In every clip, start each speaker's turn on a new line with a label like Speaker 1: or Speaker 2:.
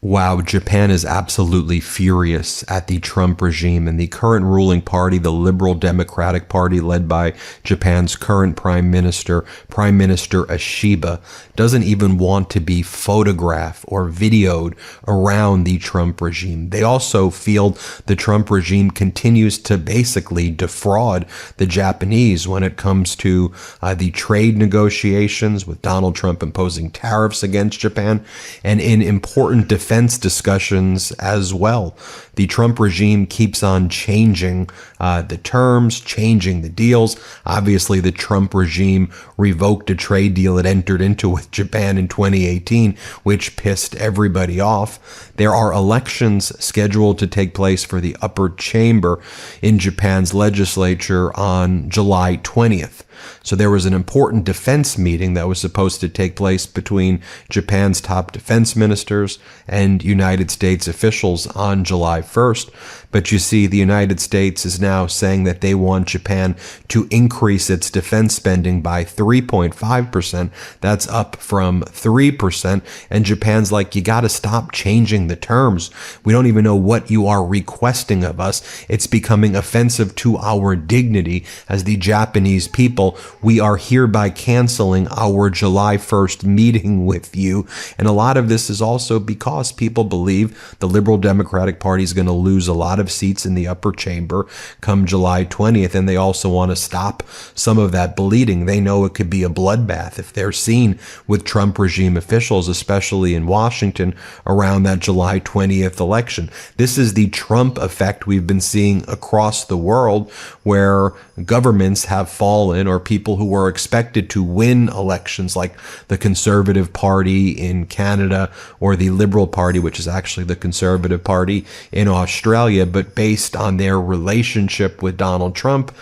Speaker 1: Wow, Japan is absolutely furious at the Trump regime, and the current ruling party, the Liberal Democratic Party led by Japan's current Prime Minister Ashiba, doesn't even want to be photographed or videoed around the Trump regime. They also feel the Trump regime continues to basically defraud the Japanese when it comes to the trade negotiations, with Donald Trump imposing tariffs against Japan, and in important defense discussions as well. The Trump regime keeps on changing the terms, changing the deals. Obviously, the Trump regime revoked a trade deal it entered into with Japan in 2018, which pissed everybody off. There are elections scheduled to take place for the upper chamber in Japan's legislature on July 20th. So there was an important defense meeting that was supposed to take place between Japan's top defense ministers and United States officials on July 1st. But you see, the United States is now saying that they want Japan to increase its defense spending by 3.5%. That's up from 3%. And Japan's like, you got to stop changing the terms. We don't even know what you are requesting of us. It's becoming offensive to our dignity as the Japanese people. We are hereby canceling our July 1st meeting with you. And a lot of this is also because people believe the Liberal Democratic Party is going to lose a lot of seats in the upper chamber come July 20th. And they also want to stop some of that bleeding. They know it could be a bloodbath if they're seen with Trump regime officials, especially in Washington, around that July 20th election. This is the Trump effect we've been seeing across the world, where governments have fallen, or people who were expected to win elections, like the Conservative Party in Canada or the Liberal Party, which is actually the Conservative Party in Australia, but based on their relationship with Donald Trump,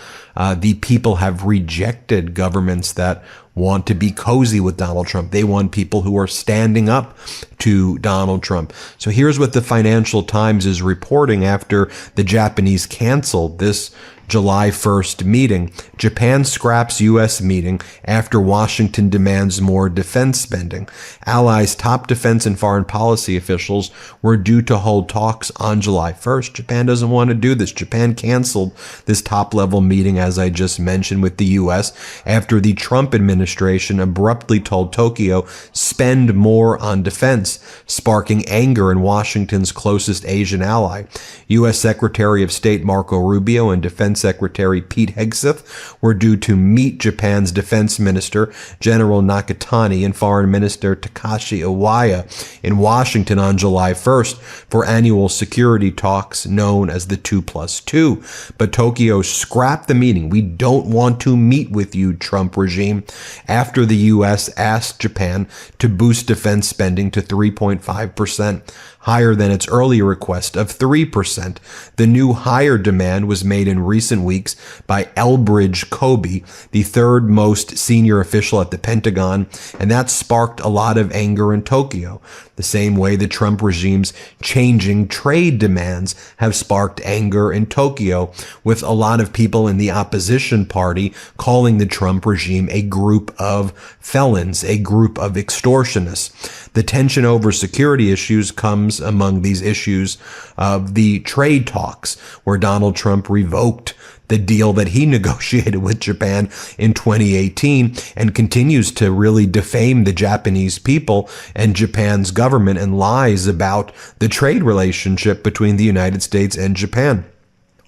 Speaker 1: the people have rejected governments that want to be cozy with Donald Trump. They want people who are standing up to Donald Trump. So here's what the Financial Times is reporting after the Japanese canceled this July 1st meeting. Japan scraps U.S. meeting after Washington demands more defense spending. Allies' top defense and foreign policy officials were due to hold talks on July 1st. Japan doesn't want to do this. Japan canceled this top-level meeting, as I just mentioned, with the U.S. after the Trump administration abruptly told Tokyo, spend more on defense, sparking anger in Washington's closest Asian ally. U.S. Secretary of State Marco Rubio and Defense Secretary Pete Hegseth were due to meet Japan's Defense Minister General Nakatani and Foreign Minister Takashi Iwaya in Washington on July 1st for annual security talks known as the 2+2. But Tokyo scrapped the meeting. We don't want to meet with you, Trump regime, after the U.S. asked Japan to boost defense spending to 3.5%. higher than its earlier request of 3%. The new higher demand was made in recent weeks by Elbridge Kobe, the third most senior official at the Pentagon, and that sparked a lot of anger in Tokyo. The same way the Trump regime's changing trade demands have sparked anger in Tokyo, with a lot of people in the opposition party calling the Trump regime a group of felons, a group of extortionists. The tension over security issues comes among these issues of the trade talks, where Donald Trump revoked the deal that he negotiated with Japan in 2018 and continues to really defame the Japanese people and Japan's government and lies about the trade relationship between the United States and Japan.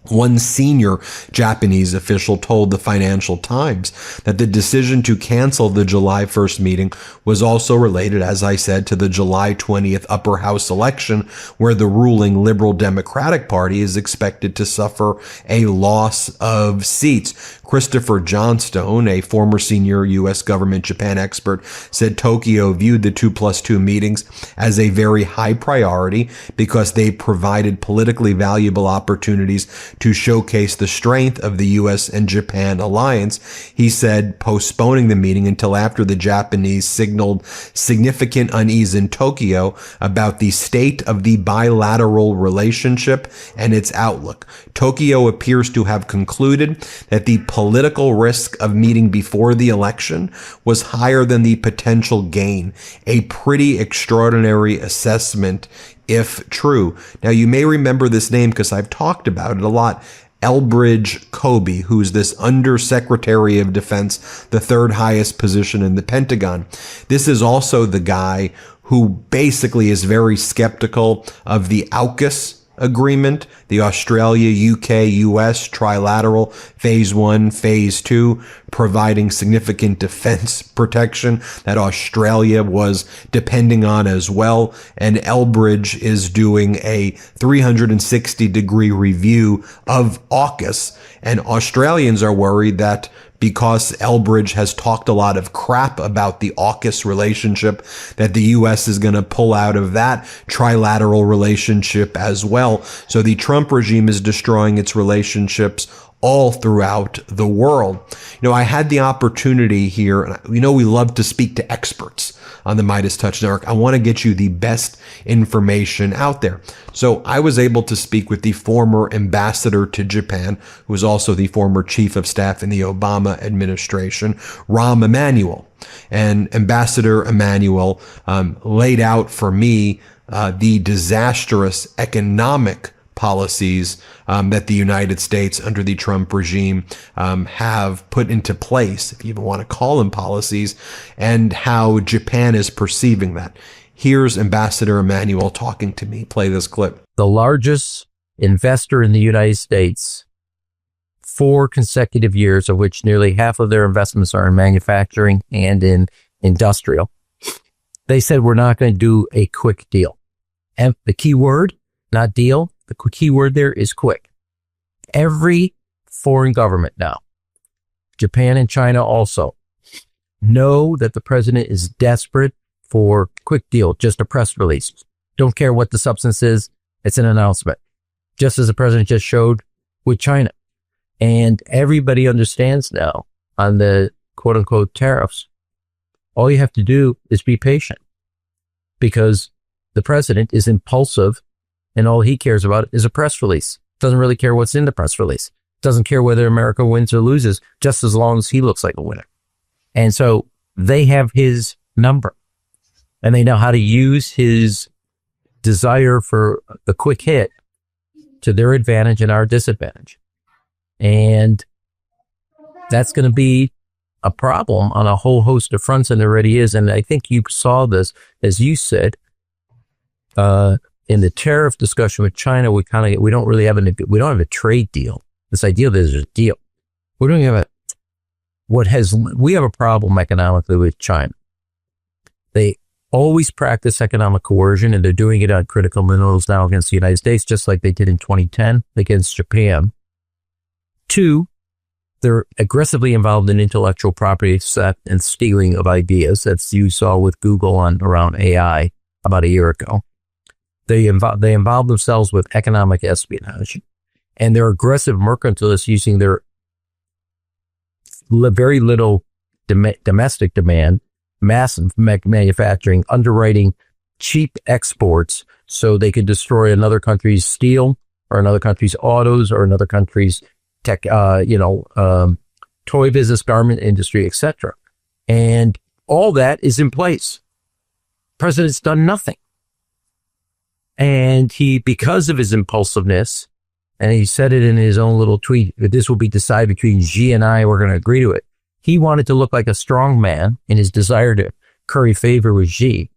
Speaker 1: One senior Japanese official told the Financial Times that the decision to cancel the July 1st meeting was also related, as I said, to the July 20th upper house election, where the ruling Liberal Democratic Party is expected to suffer a loss of seats. Christopher Johnstone, a former senior U.S. government Japan expert, said Tokyo viewed the 2+2 meetings as a very high priority because they provided politically valuable opportunities to showcase the strength of the U.S. and Japan alliance. He said postponing the meeting until after the Japanese signaled significant unease in Tokyo about the state of the bilateral relationship and its outlook. Tokyo appears to have concluded that the political risk of meeting before the election was higher than the potential gain. A pretty extraordinary assessment if true. Now, you may remember this name because I've talked about it a lot. Elbridge Colby, who's this Undersecretary of Defense, the third highest position in the Pentagon. This is also the guy who basically is very skeptical of the AUKUS agreement, the Australia, UK, US trilateral phase 1, phase 2, providing significant defense protection that Australia was depending on as well. And Elbridge is doing a 360-degree review of AUKUS. And Australians are worried that because Elbridge has talked a lot of crap about the AUKUS relationship, that the U.S. is going to pull out of that trilateral relationship as well. So the Trump regime is destroying its relationships all throughout the world. You know, I had the opportunity here, and we love to speak to experts on the MeidasTouch Network. I want to get you the best information out there. So I was able to speak with the former ambassador to Japan, who was also the former chief of staff in the Obama administration, Rahm Emanuel. And Ambassador Emanuel laid out for me the disastrous economic policies that the United States under the Trump regime have put into place, if you even want to call them policies, and how Japan is perceiving that. Here's Ambassador Emanuel talking to me. Play this clip.
Speaker 2: The largest investor in the United States, 4 consecutive years, of which nearly half of their investments are in manufacturing and in industrial. They said, we're not going to do a quick deal. And the key word, not deal, the key word there is quick. Every foreign government now, Japan and China also, know that the president is desperate for quick deal, just a press release. Don't care what the substance is. It's an announcement, just as the president just showed with China. And everybody understands now on the quote unquote tariffs, all you have to do is be patient, because the president is impulsive and all he cares about is a press release. Doesn't really care what's in the press release. Doesn't care whether America wins or loses, just as long as he looks like a winner. And so they have his number, and they know how to use his desire for the quick hit to their advantage and our disadvantage. And that's going to be a problem on a whole host of fronts, and there already is. And I think you saw this, as you said, in the tariff discussion with China. We don't have a trade deal. This idea that there's a deal. We don't have we have a problem economically with China. They always practice economic coercion, and they're doing it on critical minerals now against the United States, just like they did in 2010 against Japan. 2, they're aggressively involved in intellectual property theft and stealing of ideas, as you saw with Google around AI about a year ago. They involve themselves with economic espionage, and they're aggressive mercantilists using their very little domestic demand, massive manufacturing, underwriting cheap exports so they could destroy another country's steel or another country's autos or another country's tech, toy business, garment industry, etc. And all that is in place. President's done nothing. And because of his impulsiveness, and he said it in his own little tweet, that this will be decided between Xi and I, we're going to agree to it. He wanted to look like a strong man in his desire to curry favor with Xi.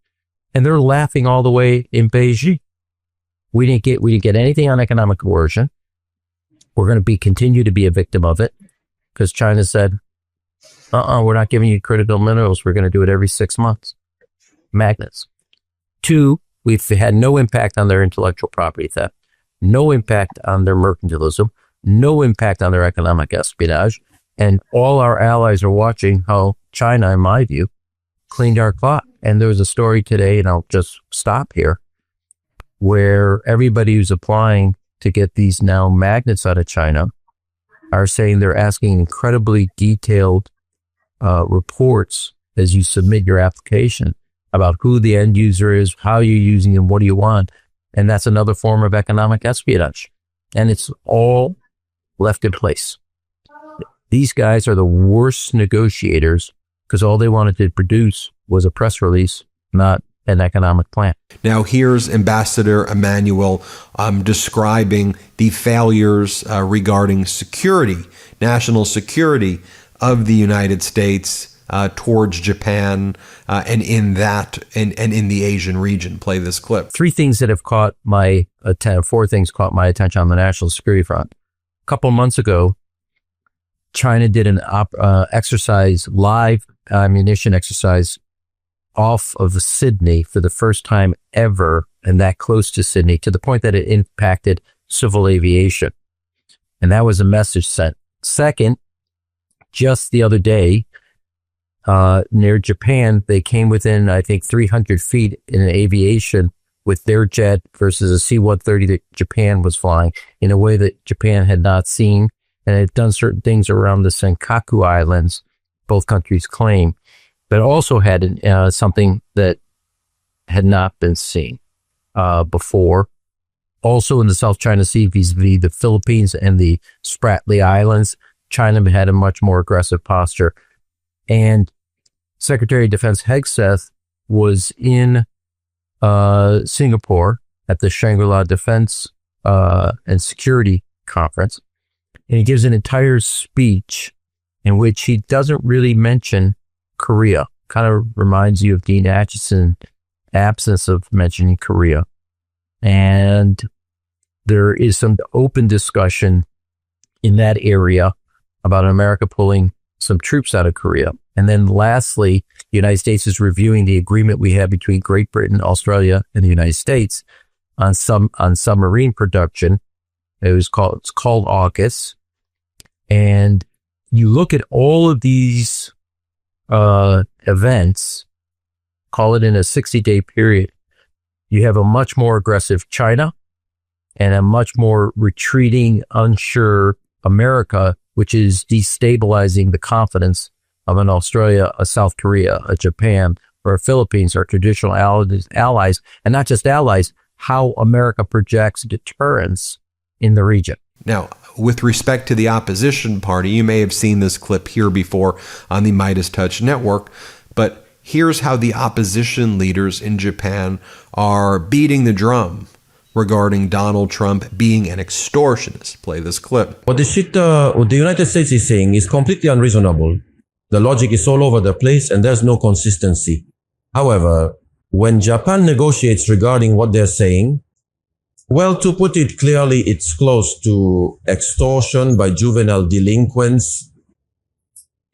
Speaker 2: And they're laughing all the way in Beijing. We didn't get anything on economic coercion. We're going to continue to be a victim of it, because China said, we're not giving you critical minerals. We're going to do it every 6 months. Magnets. 2, we've had no impact on their intellectual property theft, no impact on their mercantilism, no impact on their economic espionage. And all our allies are watching how China, in my view, cleaned our clock. And there was a story today, and I'll just stop here, where everybody who's applying to get these now magnets out of China are saying they're asking incredibly detailed reports as you submit your application about who the end user is, how you're using them, what do you want. And that's another form of economic espionage. And it's all left in place. These guys are the worst negotiators, because all they wanted to produce was a press release, not an economic plan.
Speaker 1: Now, here's Ambassador Emanuel describing the failures regarding security, national security of the United States towards Japan and in the Asian region. Play this clip.
Speaker 2: Four things caught my attention on the national security front. A couple months ago, China did an exercise, live ammunition exercise off of Sydney for the first time ever, and that close to Sydney, to the point that it impacted civil aviation. And that was a message sent. Second, just the other day, near Japan, they came within, I think, 300 feet in aviation with their jet versus a C-130 that Japan was flying in a way that Japan had not seen. And it had done certain things around the Senkaku Islands, both countries claim, but also had something that had not been seen before. Also in the South China Sea, vis-a-vis the Philippines and the Spratly Islands, China had a much more aggressive posture. And Secretary of Defense Hegseth was in Singapore at the Shangri-La Defense and Security Conference. And he gives an entire speech in which he doesn't really mention Korea. Kind of reminds you of Dean Acheson's absence of mentioning Korea. And there is some open discussion in that area about America pulling some troops out of Korea. And then lastly, the United States is reviewing the agreement we have between Great Britain, Australia, and the United States on submarine production. It's called AUKUS. And you look at all of these events, call it in a 60-day period, you have a much more aggressive China and a much more retreating, unsure America, which is destabilizing the confidence of an Australia, a South Korea, a Japan, or a Philippines, our traditional allies, and not just allies, how America projects deterrence in the region.
Speaker 1: Now, with respect to the opposition party, you may have seen this clip here before on the MeidasTouch network, but here's how the opposition leaders in Japan are beating the drum regarding Donald Trump being an extortionist. Play this clip.
Speaker 3: What the United States is saying is completely unreasonable. The logic is all over the place and there's no consistency. However, when Japan negotiates regarding what they're saying, well, to put it clearly, it's close to extortion by juvenile delinquents.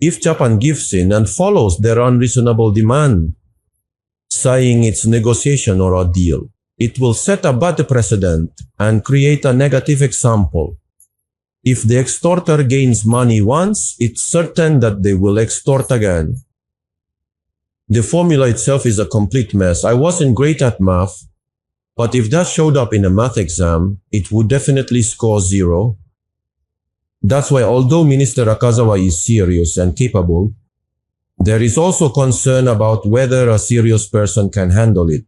Speaker 3: If Japan gives in and follows their unreasonable demand, saying it's negotiation or a deal, it will set a bad precedent and create a negative example. If the extorter gains money once, it's certain that they will extort again. The formula itself is a complete mess. I wasn't great at math, but if that showed up in a math exam, it would definitely score 0. That's why although Minister Akazawa is serious and capable, there is also concern about whether a serious person can handle it.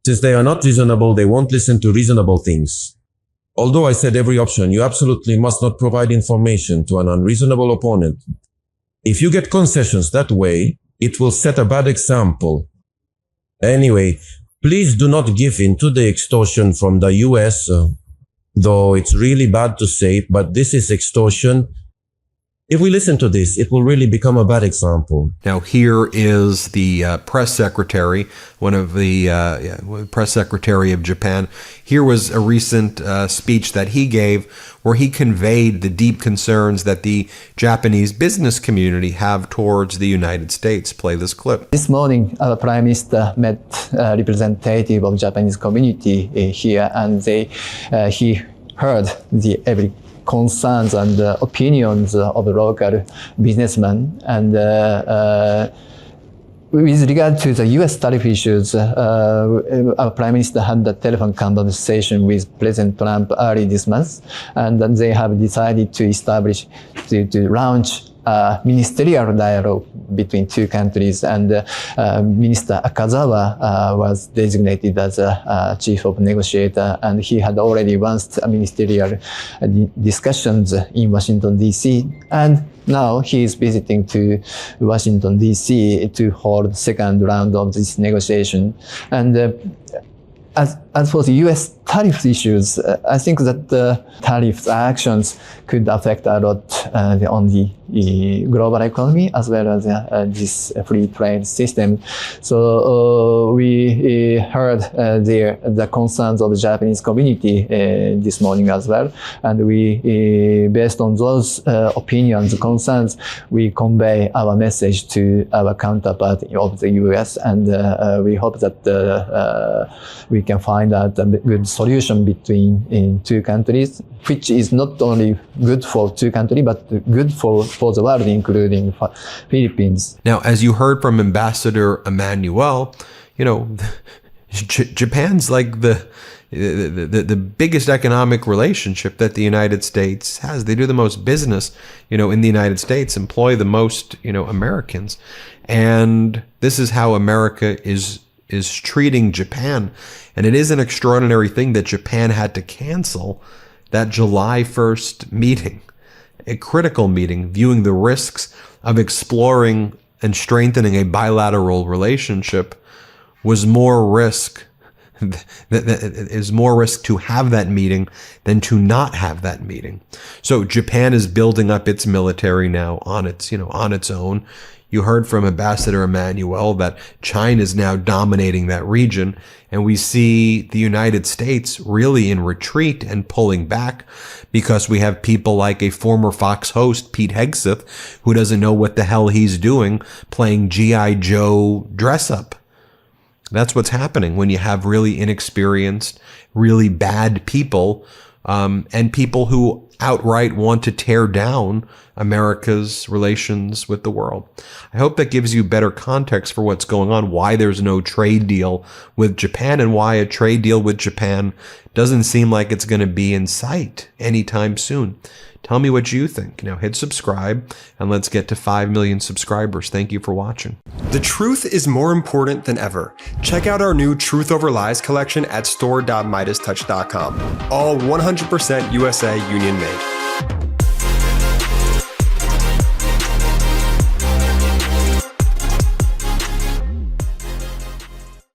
Speaker 3: Since they are not reasonable, they won't listen to reasonable things. Although I said every option, you absolutely must not provide information to an unreasonable opponent. If you get concessions that way, it will set a bad example. Anyway, please do not give in to the extortion from the US, though it's really bad to say it, but this is extortion. If we listen to this, it will really become a bad example.
Speaker 1: Now, here is the press secretary, one of the press secretary of Japan. Here was a recent speech that he gave where he conveyed the deep concerns that the Japanese business community have towards the United States. Play this clip.
Speaker 4: This morning, our Prime Minister met representative of Japanese community here, and he heard every concerns and opinions of local businessmen. And with regard to the U.S. tariff issues, our Prime Minister had a telephone conversation with President Trump early this month, and they have decided to launch ministerial dialogue between two countries, and Minister Akazawa was designated as a chief of negotiator, and he had already launched ministerial discussions in Washington, D.C., and now he is visiting to Washington, D.C. to hold second round of this negotiation. And as for the U.S. tariff issues, I think that the tariff actions could affect a lot on the global economy as well as this free trade system. So we heard the concerns of the Japanese community this morning as well, and we, based on those opinions, concerns, we convey our message to our counterpart of the U.S. and we hope that we can find out a good solution between two countries, which is not only good for two countries, but good for the world, including Philippines.
Speaker 1: Now, as you heard from Ambassador Emanuel, you know, Japan's like the biggest economic relationship that the United States has. They do the most business, you know, in the United States, employ the most, you know, Americans. And this is how America is treating Japan. And it is an extraordinary thing that Japan had to cancel that July 1st meeting, a critical meeting, viewing the risks of exploring and strengthening a bilateral relationship was more risk. Is more risk to have that meeting than to not have that meeting. So Japan is building up its military now on its, you know, on its own. You heard from Ambassador Emanuel that China is now dominating that region, and we see the United States really in retreat and pulling back because we have people like a former Fox host, Pete Hegseth, who doesn't know what the hell he's doing, playing G.I. Joe dress up. That's what's happening when you have really inexperienced, really bad people, and people who outright want to tear down America's relations with the world. I hope that gives you better context for what's going on, why there's no trade deal with Japan, and why a trade deal with Japan doesn't seem like it's going to be in sight anytime soon. Tell me what you think. Now hit subscribe and let's get to 5 million subscribers. Thank you for watching.
Speaker 5: The truth is more important than ever. Check out our new Truth Over Lies collection at store.MeidasTouch.com. All 100% USA Union made.